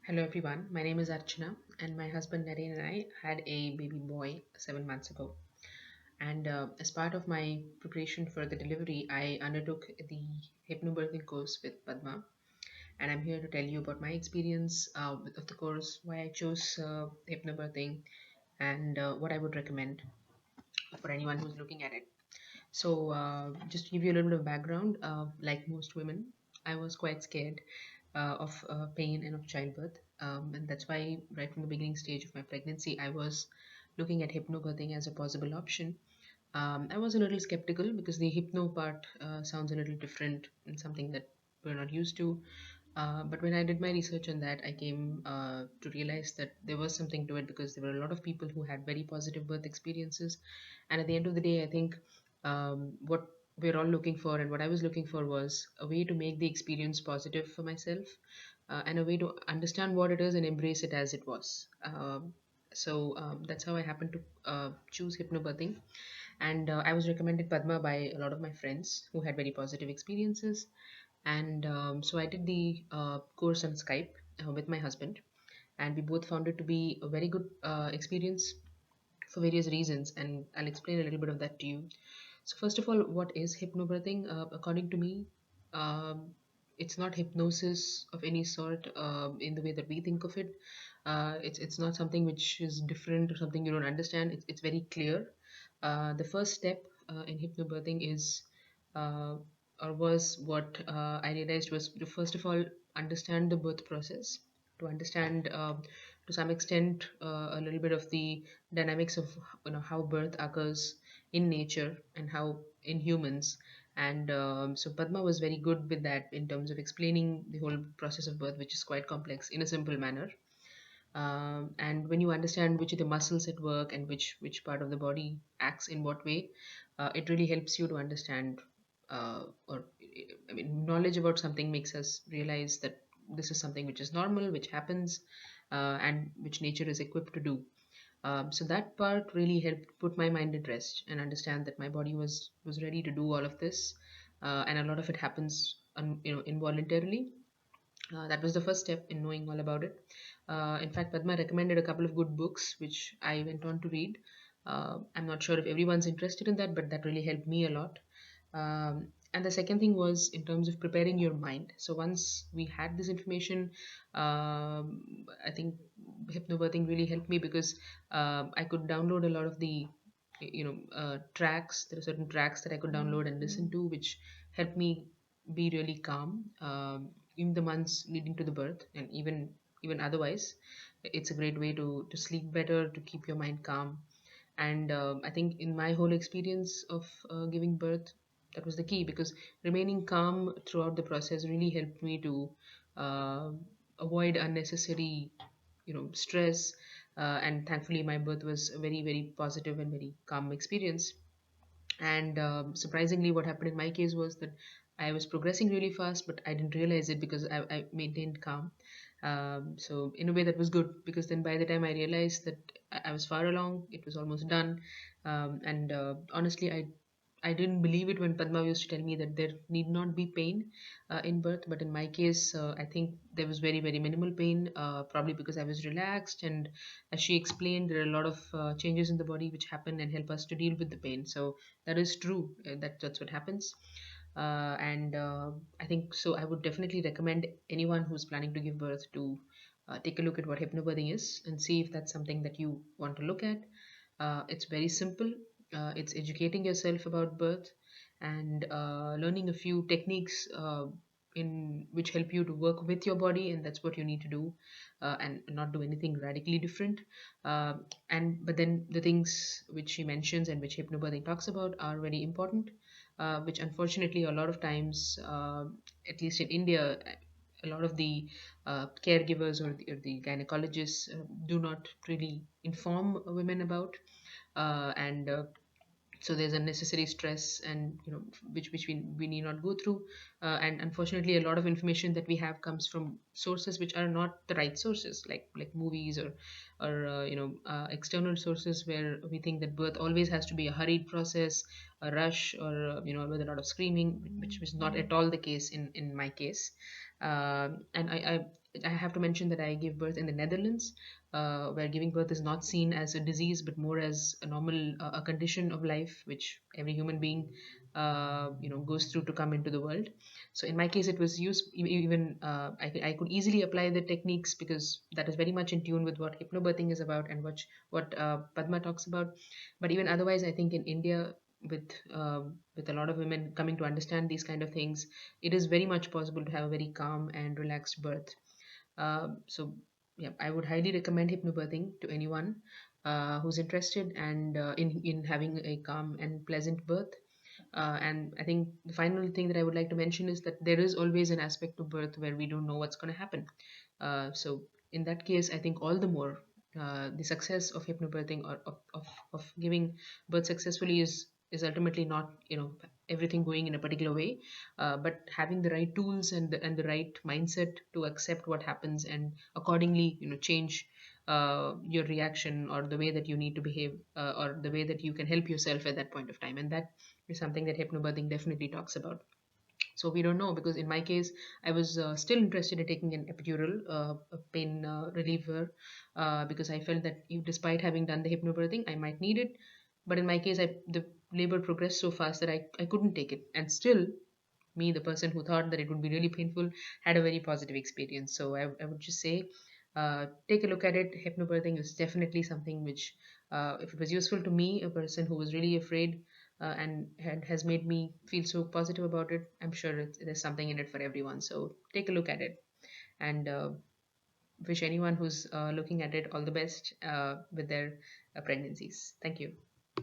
Hello everyone, my name is Archana and my husband Naren and I had a baby boy 7 months ago. And as part of my preparation for the delivery, I undertook the hypnobirthing course with Padma. And I'm here to tell you about my experience of the course, why I chose hypnobirthing, and what I would recommend for anyone who's looking at it. So, just to give you a little bit of background, like most women, I was quite scared of pain and of childbirth. And that's why, right from the beginning stage of my pregnancy, I was looking at hypnobirthing as a possible option. I was a little skeptical because the hypno part sounds a little different and something that we're not used to. But when I did my research on that, I came to realize that there was something to it because there were a lot of people who had very positive birth experiences. And at the end of the day, I think what we're all looking for and what I was looking for was a way to make the experience positive for myself and a way to understand what it is and embrace it as it was. That's how I happened to choose hypnobirthing. And I was recommended Padma by a lot of my friends who had very positive experiences. And so I did the course on Skype with my husband, and we both found it to be a very good experience for various reasons. And I'll explain a little bit of that to you. So, first of all, what is hypnobirthing? According to me, um, it's not hypnosis of any sort in the way that we think of it. It's not something which is different or something you don't understand. It's very clear. The first step in hypnobirthing is, uh, or was what I realized was to first of all understand the birth process, to understand to some extent a little bit of the dynamics of how birth occurs in nature and how in humans. And so Padma was very good with that in terms of explaining the whole process of birth, which is quite complex, in a simple manner. And when you understand which are the muscles at work and which part of the body acts in what way, it really helps you to understand, or I mean, knowledge about something makes us realize that this is something which is normal, which happens, and which nature is equipped to do. So that part really helped put my mind at rest and understand that my body was ready to do all of this, and a lot of it happens, involuntarily. That was the first step in knowing all about it. In fact, Padma recommended a couple of good books, which I went on to read. I'm not sure if everyone's interested in that, but that really helped me a lot. And the second thing was in terms of preparing your mind. So once we had this information, I think hypnobirthing really helped me because I could download a lot of the tracks. There are certain tracks that I could download and listen to, which helped me be really calm in the months leading to the birth, and even otherwise. It's a great way to sleep better, to keep your mind calm. And I think in my whole experience of giving birth, that was the key, because remaining calm throughout the process really helped me to uh, avoid unnecessary stress. And thankfully my birth was a very very positive and very calm experience. And surprisingly, what happened in my case was that I was progressing really fast, but I didn't realize it because I maintained calm. So in a way that was good, because then by the time I realized that I was far along, it was almost done. And honestly, I didn't believe it when Padma used to tell me that there need not be pain in birth. But in my case, I think there was very, very minimal pain, probably because I was relaxed. And as she explained, there are a lot of changes in the body which happen and help us to deal with the pain. So that is true. That's what happens. And I think so. I would definitely recommend anyone who's planning to give birth to take a look at what hypnobirthing is and see if that's something that you want to look at. It's very simple. It's educating yourself about birth and learning a few techniques in which help you to work with your body, and that's what you need to do, and not do anything radically different. And but then the things which she mentions and which hypnobirthing talks about are very important, which unfortunately a lot of times, at least in India, a lot of the caregivers or the gynecologists do not really inform women about, and so there's unnecessary stress, and which we need not go through. And unfortunately a lot of information that we have comes from sources which are not the right sources, like movies or external sources, where we think that birth always has to be a hurried process, a rush, or with a lot of screaming, which was not at all the case in my case. And I have to mention that I gave birth in the Netherlands, where giving birth is not seen as a disease, but more as a normal, a condition of life, which every human being, goes through to come into the world. So in my case, it was used even I could easily apply the techniques because that is very much in tune with what hypnobirthing is about and what Padma talks about. But even otherwise, I think in India, with a lot of women coming to understand these kind of things, it is very much possible to have a very calm and relaxed birth. So, yeah, I would highly recommend hypnobirthing to anyone who's interested and in having a calm and pleasant birth. And I think the final thing that I would like to mention is that there is always an aspect to birth where we don't know what's going to happen. So, in that case, I think all the more the success of hypnobirthing or of giving birth successfully is ultimately not everything going in a particular way, but having the right tools and the right mindset to accept what happens and accordingly change your reaction or the way that you need to behave, or the way that you can help yourself at that point of time. And that is something that hypnobirthing definitely talks about. So we don't know, because in my case I was still interested in taking an epidural, a pain reliever, because I felt that despite having done the hypnobirthing I might need it. But in my case, the labor progressed so fast that I couldn't take it, and still me, the person who thought that it would be really painful, had a very positive experience. So I would just say, take a look at it. Hypnobirthing is definitely something which, if it was useful to me, a person who was really afraid, and has made me feel so positive about it, I'm sure there's something in it for everyone. So take a look at it, and wish anyone who's looking at it all the best with their pregnancies. Thank you.